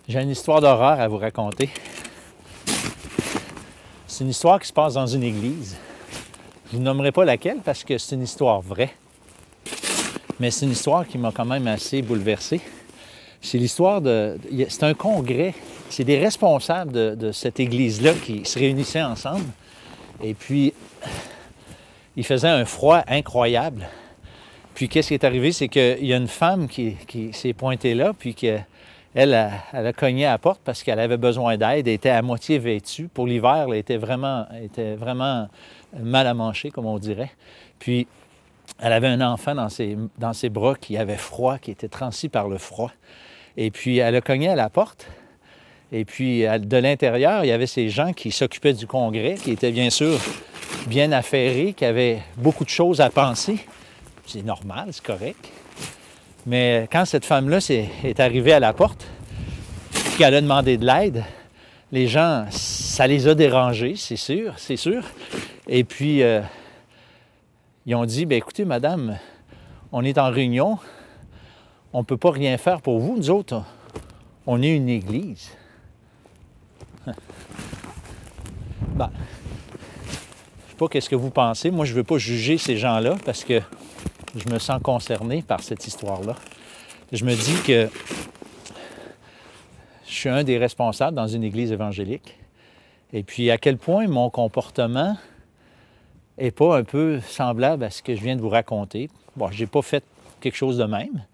J'ai une histoire d'horreur à vous raconter. C'est une histoire qui se passe dans une église. Je ne vous nommerai pas laquelle parce que c'est une histoire vraie. Mais c'est une histoire qui m'a quand même assez bouleversé. C'est l'histoire de... C'est un congrès. C'est des responsables de cette église-là qui se réunissaient ensemble. Et puis, il faisait un froid incroyable. Puis, qu'est-ce qui est arrivé? C'est qu'il y a une femme qui s'est pointée là, puis elle a cogné à la porte parce qu'elle avait besoin d'aide. Elle était à moitié vêtue. Pour l'hiver, elle était vraiment mal à manger, comme on dirait. Puis, elle avait un enfant dans ses bras qui avait froid, qui était transi par le froid. Et puis, elle a cogné à la porte. Et puis, de l'intérieur, il y avait ces gens qui s'occupaient du congrès, qui étaient bien sûr bien affairés, qui avaient beaucoup de choses à penser. C'est normal, c'est correct. Mais quand cette femme-là est arrivée à la porte, puis qu'elle a demandé de l'aide, les gens, ça les a dérangés, c'est sûr. Et puis, ils ont dit, « Bien, écoutez, madame, on est en réunion, on ne peut pas rien faire pour vous. Nous autres, on est une église. » Ben, je ne sais pas qu'est-ce que vous pensez. Moi, je ne veux pas juger ces gens-là parce que je me sens concerné par cette histoire-là. Je me dis que je suis un des responsables dans une église évangélique. Et puis, à quel point mon comportement n'est pas un peu semblable à ce que je viens de vous raconter. Bon, je n'ai pas fait quelque chose de même,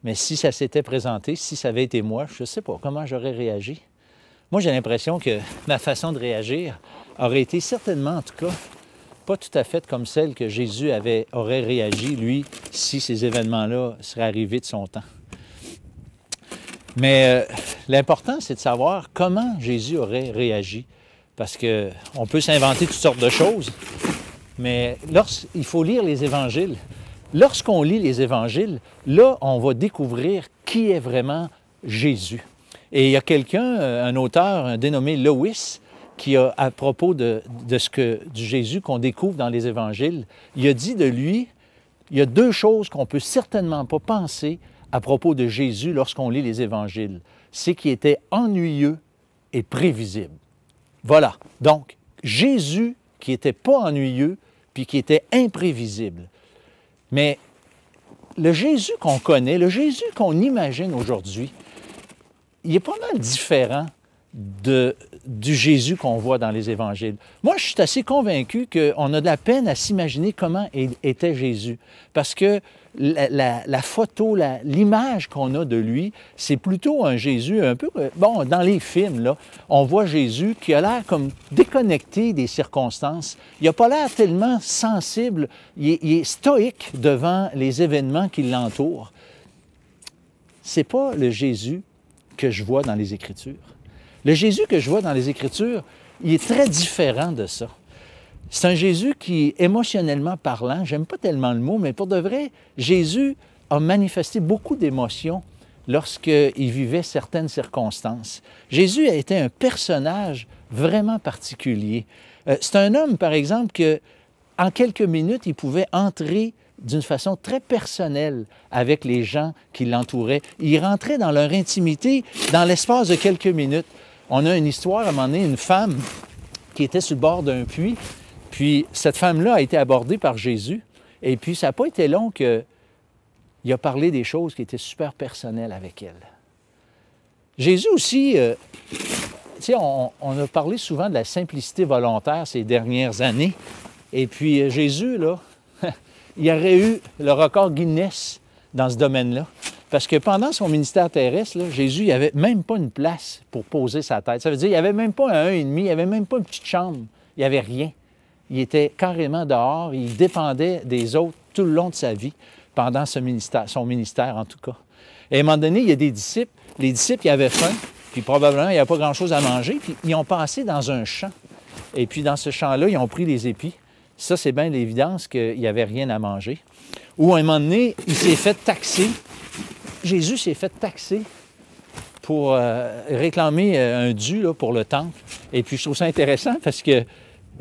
mais si ça s'était présenté, si ça avait été moi, je ne sais pas comment j'aurais réagi. Moi, j'ai l'impression que ma façon de réagir aurait été certainement, en tout cas, pas tout à fait comme celle que Jésus aurait réagi, lui, si ces événements-là seraient arrivés de son temps. Mais l'important, c'est de savoir comment Jésus aurait réagi. Parce qu'on peut s'inventer toutes sortes de choses, mais il faut lire les évangiles. Lorsqu'on lit les évangiles, là, on va découvrir qui est vraiment Jésus. Et il y a quelqu'un, un auteur, un dénommé Lewis, qui a, à propos du Jésus qu'on découvre dans les évangiles, il a dit de lui, il y a deux choses qu'on ne peut certainement pas penser à propos de Jésus lorsqu'on lit les évangiles. C'est qu'il était ennuyeux et prévisible. Voilà. Donc, Jésus qui n'était pas ennuyeux puis qui était imprévisible. Mais le Jésus qu'on connaît, le Jésus qu'on imagine aujourd'hui, il est pas mal différent du Jésus qu'on voit dans les évangiles. Moi, je suis assez convaincu qu'on a de la peine à s'imaginer comment était Jésus. Parce que la photo, l'image qu'on a de lui, c'est plutôt un Jésus un peu... Bon, dans les films, là, on voit Jésus qui a l'air comme déconnecté des circonstances. Il n'a pas l'air tellement sensible. Il est stoïque devant les événements qui l'entourent. C'est pas le Jésus que je vois dans les Écritures. Le Jésus que je vois dans les Écritures, il est très différent de ça. C'est un Jésus qui, émotionnellement parlant, j'aime pas tellement le mot, mais pour de vrai, Jésus a manifesté beaucoup d'émotions lorsqu'il vivait certaines circonstances. Jésus a été un personnage vraiment particulier. C'est un homme, par exemple, que en quelques minutes, il pouvait entrer d'une façon très personnelle avec les gens qui l'entouraient. Il rentrait dans leur intimité dans l'espace de quelques minutes. On a une histoire, à un moment donné, une femme qui était sur le bord d'un puits, puis cette femme-là a été abordée par Jésus, et puis ça n'a pas été long qu'il a parlé des choses qui étaient super personnelles avec elle. Jésus aussi, tu sais, on a parlé souvent de la simplicité volontaire ces dernières années, et puis Jésus, là, il aurait eu le record Guinness dans ce domaine-là. Parce que pendant son ministère terrestre, là, Jésus n'avait même pas une place pour poser sa tête. Ça veut dire qu'il n'y avait même pas un 1,5, il n'y avait même pas une petite chambre. Il n'y avait rien. Il était carrément dehors. Il dépendait des autres tout le long de sa vie, pendant son ministère en tout cas. Et à un moment donné, il y a des disciples. Les disciples, ils avaient faim, puis probablement, il n'y avait pas grand-chose à manger, puis ils ont passé dans un champ. Et puis dans ce champ-là, ils ont pris les épis. Ça, c'est bien l'évidence qu'il n'y avait rien à manger. Ou à un moment donné, il s'est fait taxer. Jésus s'est fait taxer pour réclamer un dû là, pour le temple. Et puis, je trouve ça intéressant parce qu'il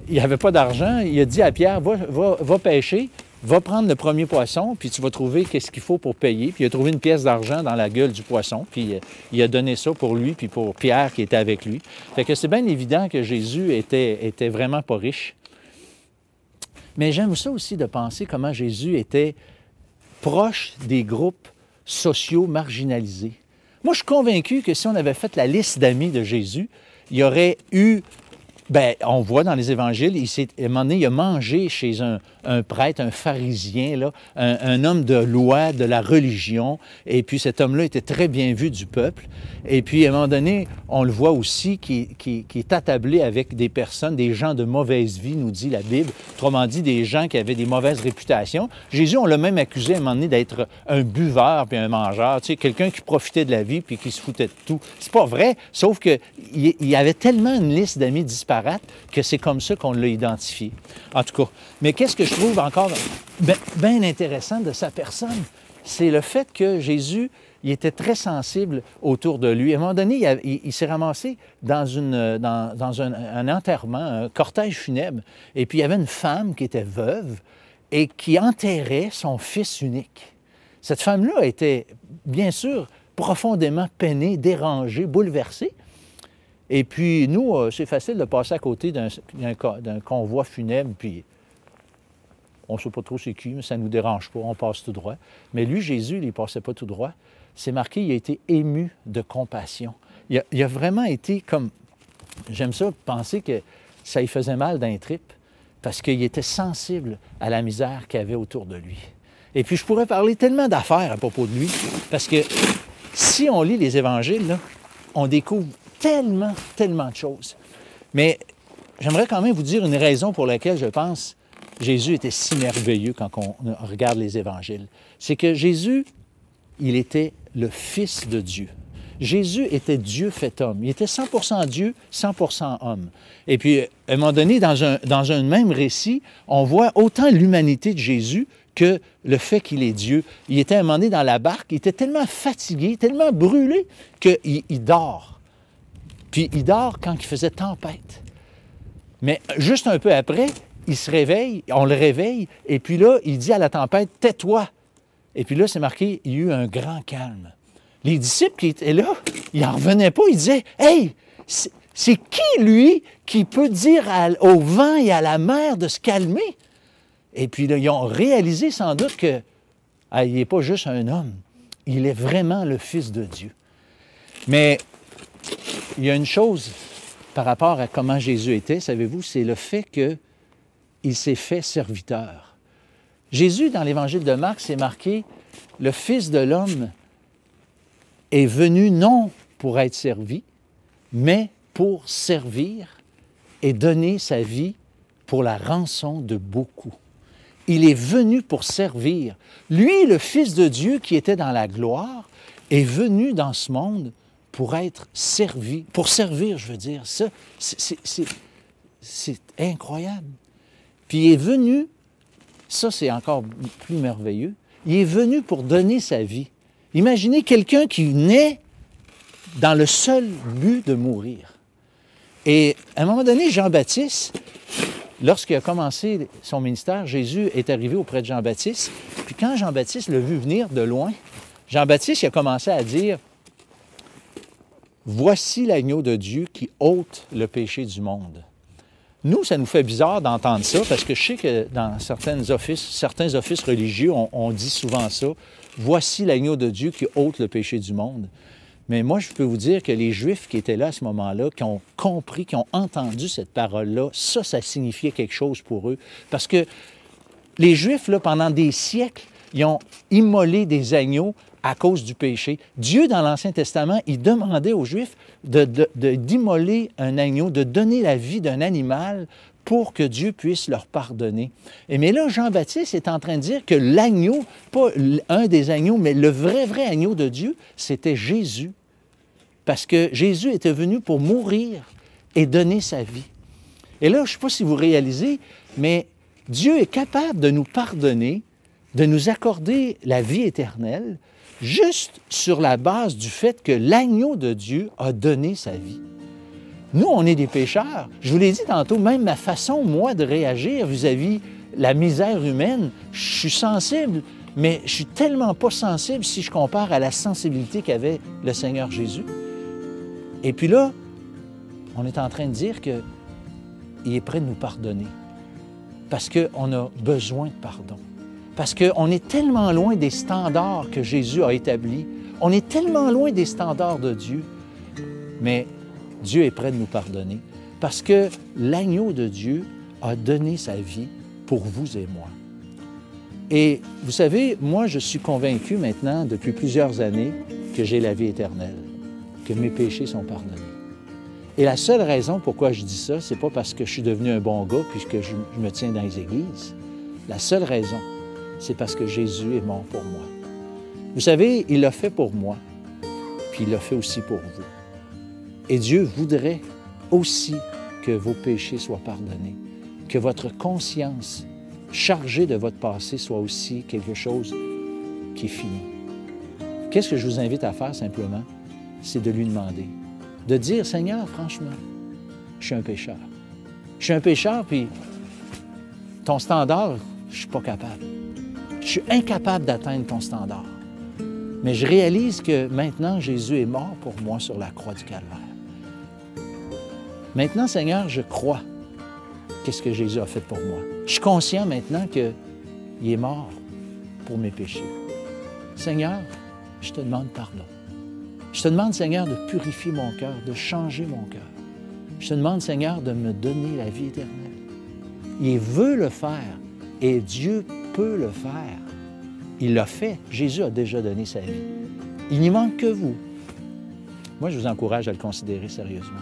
n'y avait pas d'argent. Il a dit à Pierre, va pêcher, va prendre le premier poisson, puis tu vas trouver qu'est-ce qu'il faut pour payer. Puis il a trouvé une pièce d'argent dans la gueule du poisson, puis il a donné ça pour lui, puis pour Pierre qui était avec lui. Fait que c'est bien évident que Jésus était vraiment pas riche. Mais j'aime ça aussi de penser comment Jésus était proche des groupes sociaux marginalisés. Moi, je suis convaincu que si on avait fait la liste d'amis de Jésus, il y aurait eu... Bien, on voit dans les évangiles, à un moment donné, il a mangé chez un prêtre, un pharisien, là, un homme de loi, de la religion, et puis cet homme-là était très bien vu du peuple. Et puis, à un moment donné, on le voit aussi qui est attablé avec des personnes, des gens de mauvaise vie, nous dit la Bible, autrement dit, des gens qui avaient des mauvaises réputations. Jésus, on l'a même accusé à un moment donné d'être un buveur puis un mangeur, tu sais, quelqu'un qui profitait de la vie puis qui se foutait de tout. C'est pas vrai, sauf qu'il y avait tellement une liste d'amis disparate que c'est comme ça qu'on l'a identifié. En tout cas, mais qu'est-ce que je trouve encore bien intéressant de sa personne? C'est le fait que Jésus, il était très sensible autour de lui. À un moment donné, il s'est ramassé dans un enterrement, un cortège funèbre, et puis il y avait une femme qui était veuve et qui enterrait son fils unique. Cette femme-là était, bien sûr, profondément peinée, dérangée, bouleversée. Et puis, nous, c'est facile de passer à côté d'un convoi funèbre, puis on ne sait pas trop c'est qui, mais ça ne nous dérange pas, on passe tout droit. Mais lui, Jésus, il ne passait pas tout droit. C'est marqué, il a été ému de compassion. Il a vraiment été comme... J'aime ça, penser que ça lui faisait mal dans les tripes, parce qu'il était sensible à la misère qu'il y avait autour de lui. Et puis, je pourrais parler tellement d'affaires à propos de lui, parce que si on lit les évangiles, là, on découvre tellement de choses. Mais j'aimerais quand même vous dire une raison pour laquelle je pense Jésus était si merveilleux quand on regarde les évangiles. C'est que Jésus, il était le Fils de Dieu. Jésus était Dieu fait homme. Il était 100% Dieu, 100% homme. Et puis, à un moment donné, dans un même récit, on voit autant l'humanité de Jésus que le fait qu'il est Dieu. Il était à un moment donné dans la barque, il était tellement fatigué, tellement brûlé qu'il dort. Puis il dort quand il faisait tempête. Mais juste un peu après, il se réveille, on le réveille, et puis là, il dit à la tempête, « Tais-toi! » Et puis là, c'est marqué, il y a eu un grand calme. Les disciples qui étaient là, ils n'en revenaient pas, ils disaient, « Hey, c'est qui, lui, qui peut dire au vent et à la mer de se calmer? » Et puis là, ils ont réalisé sans doute que il n'est pas juste un homme, il est vraiment le Fils de Dieu. Mais il y a une chose par rapport à comment Jésus était, savez-vous, c'est le fait qu'il s'est fait serviteur. Jésus, dans l'Évangile de Marc, c'est marqué, « Le Fils de l'homme est venu non pour être servi, mais pour servir et donner sa vie pour la rançon de beaucoup. » Il est venu pour servir. Lui, le Fils de Dieu qui était dans la gloire, est venu dans ce monde pour être servi, pour servir, je veux dire. Ça, c'est incroyable. Puis il est venu, ça c'est encore plus merveilleux, il est venu pour donner sa vie. Imaginez quelqu'un qui naît dans le seul but de mourir. Et à un moment donné, Jean-Baptiste, lorsqu'il a commencé son ministère, Jésus est arrivé auprès de Jean-Baptiste. Puis quand Jean-Baptiste l'a vu venir de loin, Jean-Baptiste il a commencé à dire, « Voici l'agneau de Dieu qui ôte le péché du monde. » Nous, ça nous fait bizarre d'entendre ça, parce que je sais que dans certains offices religieux, on dit souvent ça, « Voici l'agneau de Dieu qui ôte le péché du monde. » Mais moi, je peux vous dire que les Juifs qui étaient là à ce moment-là, qui ont compris, qui ont entendu cette parole-là, ça signifiait quelque chose pour eux. Parce que les Juifs, là, pendant des siècles, ils ont immolé des agneaux à cause du péché. Dieu, dans l'Ancien Testament, il demandait aux Juifs d'immoler un agneau, de donner la vie d'un animal pour que Dieu puisse leur pardonner. Mais là, Jean-Baptiste est en train de dire que l'agneau, pas un des agneaux, mais le vrai agneau de Dieu, c'était Jésus. Parce que Jésus était venu pour mourir et donner sa vie. Et là, je ne sais pas si vous réalisez, mais Dieu est capable de nous pardonner, de nous accorder la vie éternelle, juste sur la base du fait que l'agneau de Dieu a donné sa vie. Nous, on est des pécheurs. Je vous l'ai dit tantôt, même ma façon, moi, de réagir vis-à-vis la misère humaine, je suis sensible, mais je suis tellement pas sensible si je compare à la sensibilité qu'avait le Seigneur Jésus. Et puis là, on est en train de dire qu'il est prêt de nous pardonner parce qu'on a besoin de pardon. Parce qu'on est tellement loin des standards que Jésus a établis. On est tellement loin des standards de Dieu. Mais Dieu est prêt de nous pardonner parce que l'agneau de Dieu a donné sa vie pour vous et moi. Et vous savez, moi, je suis convaincu maintenant, depuis plusieurs années, que j'ai la vie éternelle, que mes péchés sont pardonnés. Et la seule raison pourquoi je dis ça, c'est pas parce que je suis devenu un bon gars puisque je me tiens dans les églises. La seule raison, c'est parce que Jésus est mort pour moi. Vous savez, il l'a fait pour moi, puis il l'a fait aussi pour vous. Et Dieu voudrait aussi que vos péchés soient pardonnés, que votre conscience chargée de votre passé soit aussi quelque chose qui est fini. Qu'est-ce que je vous invite à faire simplement? C'est de lui demander, de dire, Seigneur, franchement, je suis un pécheur. Je suis un pécheur, puis ton standard, je ne suis pas capable. Je suis incapable d'atteindre ton standard. Mais je réalise que maintenant, Jésus est mort pour moi sur la croix du Calvaire. Maintenant, Seigneur, je crois qu'est-ce que Jésus a fait pour moi. Je suis conscient maintenant qu'il est mort pour mes péchés. Seigneur, je te demande pardon. Je te demande, Seigneur, de purifier mon cœur, de changer mon cœur. Je te demande, Seigneur, de me donner la vie éternelle. Il veut le faire et Dieu peut le faire. Il l'a fait. Jésus a déjà donné sa vie. Il n'y manque que vous. Moi, je vous encourage à le considérer sérieusement.